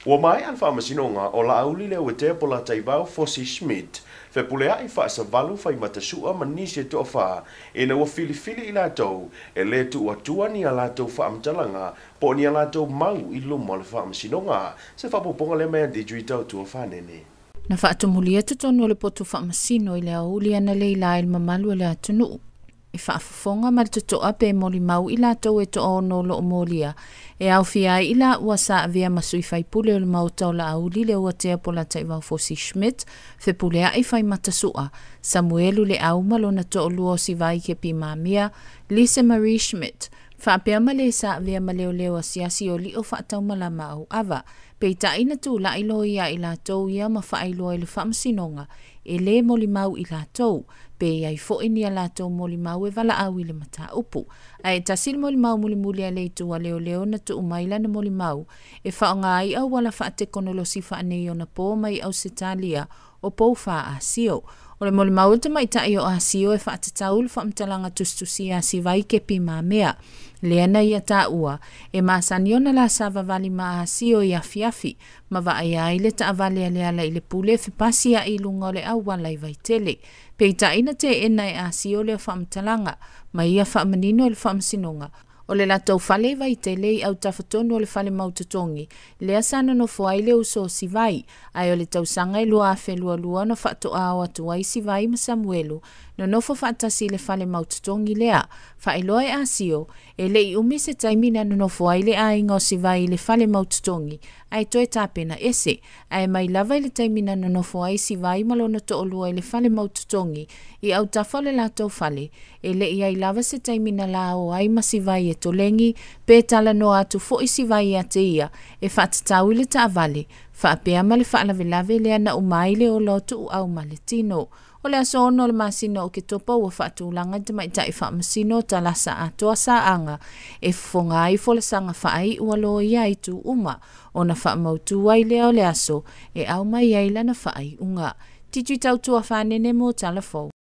Ua Maea Faamasinoga o Laauli Leuatea Polataivao Fosi Schmidt, Fepuleai Faasavalu Faimata Suá ma nisi toafa, ina ua filifili I latou, le atua ni a latou faamatalaga, po ni a latou mau I luma le Faamasinoga, se whapoponga le mea dijuitau tuafa nene. Na whaatumulia tutonu le potu Faamasino I le Laauli ana le ila il mamalu le atunu. I whaafafonga ma le tutoa pe moli mau I latou to ono lo molia. E au fia ila ua sa avea masui faipule o le mautau Laauli Leuatea Polataivao Fosi Schmidt, Fepuleai Faasavalu Suá, Samuelu le au malona to luo si vai ke pi Maea, Lise Marie Schmidt, whaapea male sa avea maleo leo asiasi o li o whaatau malama au ava, peita ina tu la ilo ia I latou ia ma whaailoa I le Faamasinoga, e le moli mau I latou, pe ai fo ini a latou moli mau e wala au I le mata upu. Ai tasil moli mau muli a leitu a leo na tu umaila na moli mau, e whaonga ai au wala whaate konolosi whaanei o na po mai au setalia o pou wha a sio. O le moli mau te mai tai o a sio e whaate taul faamatalaga tustusi a si vai ke pi Maea. Leana ia ta ua, e maasani ona la sava vali ma a sio I afiafi, ma va ai ai le ta avale ale ala I le pule whipasi a I lunga o le au wala I vaitele. Peita ina te ena e a sio le faamatalaga, ma ia faamanino le Faamasinoga. O le latou fale vaitele au tafatonu o le fale mautotongi, lea sana no foai le uso si vai, ai o le tausanga I lua afe lua na whaatoa o atua I si vai ma Samuelu, no nofo whaatasi le fale mautotongi lea, whaeloa e asio, e le I umi se taimina no foai le ainga o si vai le fale mautotongi, ai toe tapena ese, ai mai lava I le taimina no foai si vai malona to olua I le fale mautotongi, I au tafa le latou fale, e le I ai lava se taimina la o ai ma si vai e tolengi, pe tala no atu fo I si vai a te ia, e whaatatau I le taavale, whaapea ma le whaalavelave lea na umaile o lotu au maletino. O le aso ono le masino o ke topa ua whaatulanga te maitai Faamasino ta lasa atoa sa anga, e fonga ai fo le sanga whaai ua loa ia I tu uma, o na whaamautu ai lea o le aso, e au mai ai lana whaai unga. Tiju tau tua whanene mo talafou.